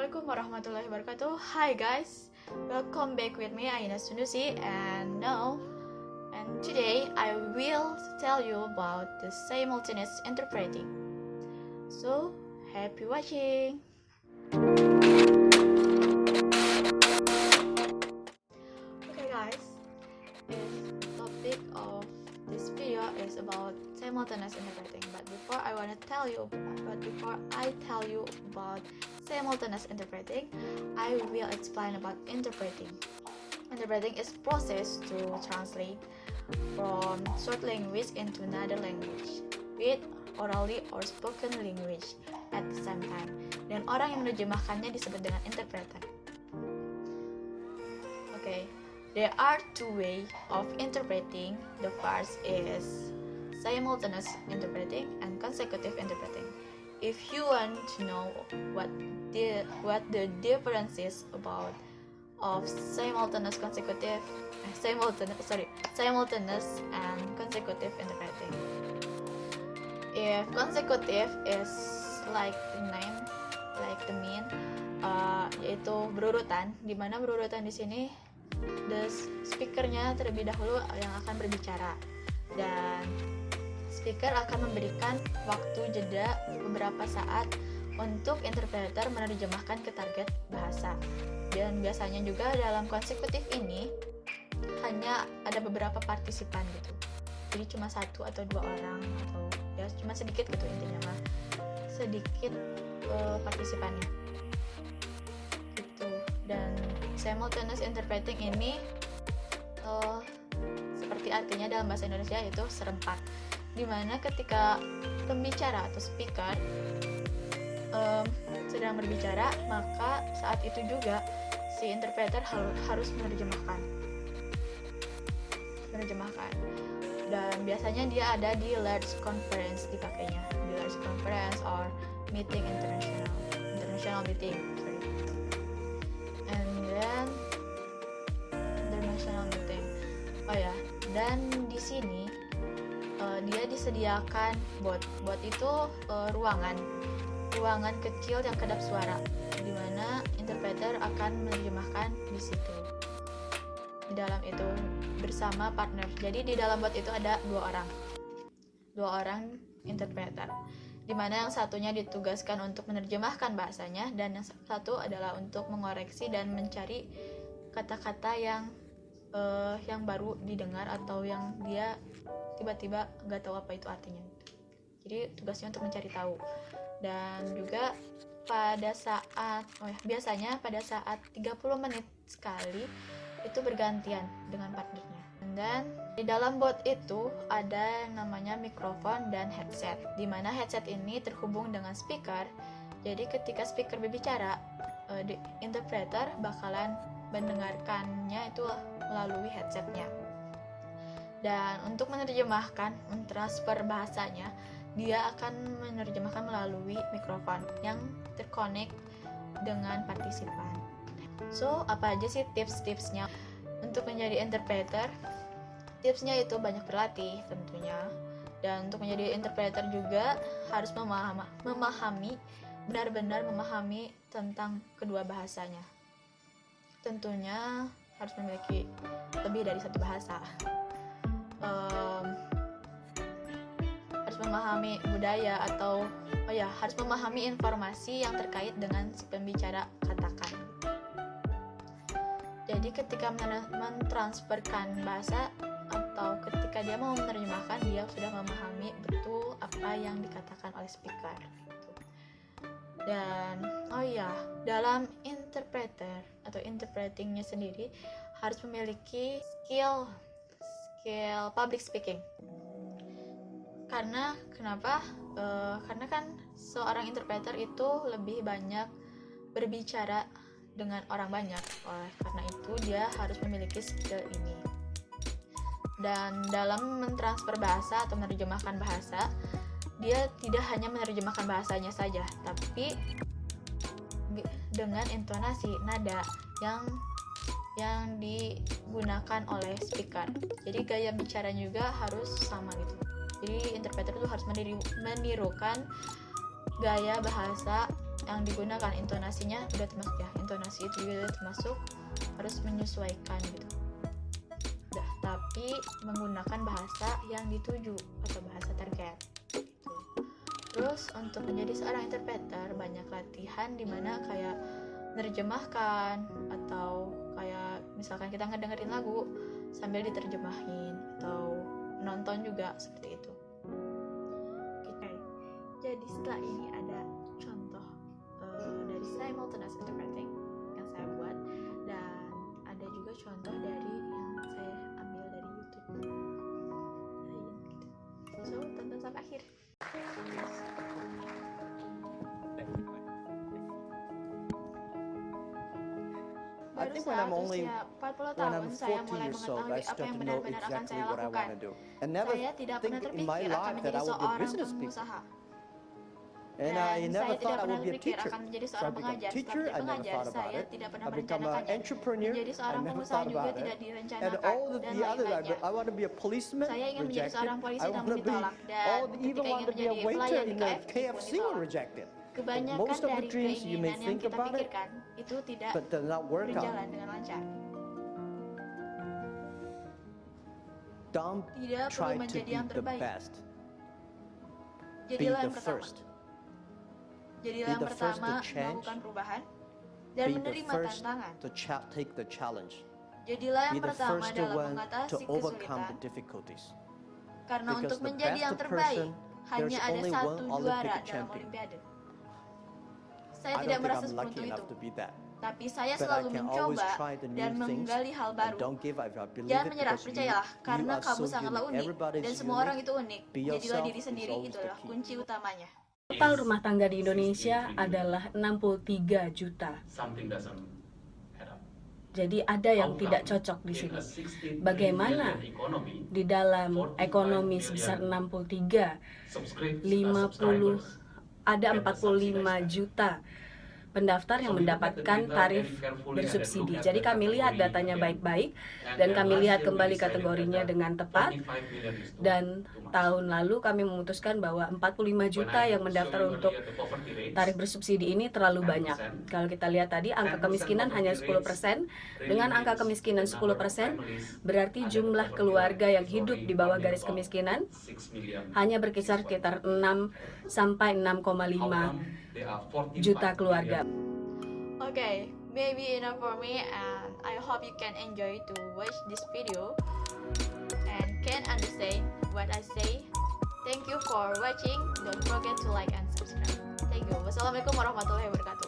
Assalamualaikum warahmatullahi wabarakatuh. Hi guys, welcome back with me Aina Sunusi, and today I will tell you about the simultaneous interpreting. So happy watching. Okay guys, the topic of this video is about simultaneous interpreting. But before I tell you about simultaneous interpreting, I will explain about interpreting. Interpreting is process to translate from short language into another language with orally or spoken language at the same time. Dan orang yang menerjemahkannya disebut dengan interpreter. Okay, there are two ways of interpreting. The first is simultaneous interpreting and consecutive interpreting. If you want to know what the difference is about of simultaneous and consecutive interpreting. If consecutive is like the name, like the mean, yaitu berurutan, di mana berurutan di sini the speakernya terlebih dahulu yang akan berbicara, dan speaker akan memberikan waktu jeda beberapa saat untuk interpreter menerjemahkan ke target bahasa. Dan biasanya juga dalam konsekutif ini hanya ada beberapa partisipan gitu. Jadi cuma satu atau dua orang, atau ya cuma sedikit gitu, intinya mah sedikit partisipannya gitu. Dan simultaneous interpreting ini seperti artinya dalam bahasa Indonesia itu serempak, dimana ketika pembicara atau speaker sedang berbicara, maka saat itu juga si interpreter harus menerjemahkan. Dan biasanya dia ada di large conference dipakainya, di large conference or meeting international meeting, and then international meeting. Oh ya, dan di sini dia disediakan bot itu ruangan kecil yang kedap suara, di mana interpreter akan menerjemahkan di situ, di dalam itu bersama partner. Jadi di dalam bot itu ada dua orang interpreter, di mana yang satunya ditugaskan untuk menerjemahkan bahasanya, dan yang satu adalah untuk mengoreksi dan mencari kata-kata yang baru didengar atau yang dia tiba-tiba nggak tahu apa itu artinya. Jadi tugasnya untuk mencari tahu. Dan juga biasanya pada saat 30 menit sekali itu bergantian dengan partnernya. Dan di dalam bot itu ada yang namanya mikrofon dan headset, di mana headset ini terhubung dengan speaker. Jadi ketika speaker berbicara, interpreter bakalan mendengarkannya itu melalui headsetnya. Dan untuk mentransfer bahasanya, dia akan menerjemahkan melalui mikrofon yang terkonek dengan partisipan. So, apa aja sih tips-tipsnya untuk menjadi interpreter? Tipsnya itu banyak berlatih tentunya. Dan untuk menjadi interpreter juga harus benar-benar memahami tentang kedua bahasanya. Tentunya harus memiliki lebih dari satu bahasa. Harus memahami budaya harus memahami informasi yang terkait dengan si pembicara katakan. Jadi ketika mentransferkan bahasa atau ketika dia mau menerjemahkan, dia sudah memahami betul apa yang dikatakan oleh speaker gitu. Dan dalam interpreter atau interpretingnya sendiri harus memiliki skill public speaking. Kenapa? Karena kan seorang interpreter itu lebih banyak berbicara dengan orang banyak. Karena itu dia harus memiliki skill ini. Dan dalam mentransfer bahasa atau menerjemahkan bahasa, dia tidak hanya menerjemahkan bahasanya saja, tapi dengan intonasi, nada yang digunakan oleh speaker. Jadi gaya bicaranya juga harus sama gitu. Jadi interpreter itu harus menirukan gaya bahasa yang digunakan, intonasinya udah termasuk ya, intonasi itu juga udah termasuk, harus menyesuaikan gitu. Udah, tapi menggunakan bahasa yang dituju atau bahasa target gitu. Terus untuk menjadi seorang interpreter banyak latihan dimana kayak nerjemahkan, atau kayak misalkan kita ngedengerin lagu sambil diterjemahin, atau nonton juga seperti itu. Oke. Jadi setelah ini ada contoh dari simultaneous interpreting yang saya buat, dan ada juga contoh dari yang saya ambil dari YouTube. So, tonton sampai akhir. I think when I'm only when 40 tahun I'm saya 40 mulai years old, mengetahui I apa yang start to know benar-benar akan exactly saya what I lakukan. want to do. And never Saya tidak pernah think in my terpikir akan life that menjadi I would be a seorang business people. pengusaha. And Dan I never saya tidak thought I pernah would be a berpikir teacher. akan menjadi So I seorang become pengajar. a teacher, Sebagai I never pengajar, thought about saya it. tidak pernah I become an merencanakannya. entrepreneur, Menjadi I seorang never pengusaha thought juga about tidak it. And direncanakan, all of dan the other, lain-lainnya. I want to be a policeman, Saya ingin menjadi rejected. seorang polisi, I namun want to be, ditolak. Dan even ketika want ingin to be a menjadi waiter pelayan in di the KFC pun KFC were ditolak. rejected. Kebanyakan Most of the dari dreams you may keinginan yang think kita about it, pikirkan itu tidak but does not work out. berjalan dengan lancar. Don't Tidak try perlu to menjadi be yang the terbaik. best. Be Jadilah the yang pertama. first. Jadilah Be yang the first pertama to change. melakukan perubahan dan Be the menerima first tantangan. to take the challenge. Jadilah Be yang the pertama first to dalam one to mengatasi overcome kesulitan. the difficulties. Karena Because untuk the menjadi yang best terbaik person, hanya there's ada only satu one juara Olympic dalam champion. Olimpiade. Saya I tidak don't think merasa I'm lucky seberuntung enough itu, to be that. tapi saya But I selalu can always mencoba try the new dan things menggali hal and baru. don't give up. I believe Jangan it menyerah, because percayalah, you karena are kamu so sangatlah unique. unik Everybody dan is semua orang unique. itu unik. Be Jadilah yourself diri is sendiri, always itu the adalah key. kunci utamanya. Total rumah tangga di Indonesia adalah 63 juta. Something doesn't add up. Jadi ada yang tidak cocok di sini. Bagaimana di dalam ekonomi sebesar 63, 50 ada 45 juta pendaftar yang mendapatkan tarif bersubsidi. Jadi kami lihat datanya baik-baik dan kami lihat kembali kategorinya dengan tepat. Dan tahun lalu kami memutuskan bahwa 45 juta yang mendaftar untuk tarif bersubsidi ini terlalu banyak. Kalau kita lihat tadi angka kemiskinan hanya 10%. Dengan angka kemiskinan 10%, berarti jumlah keluarga yang hidup di bawah garis kemiskinan hanya berkisar sekitar 6 sampai 6,5 juta keluarga. Okay, maybe enough for me, and I hope you can enjoy to watch this video and can understand what I say. Thank you for watching. Don't forget to like and subscribe. Thank you. Wassalamualaikum warahmatullahi wabarakatuh.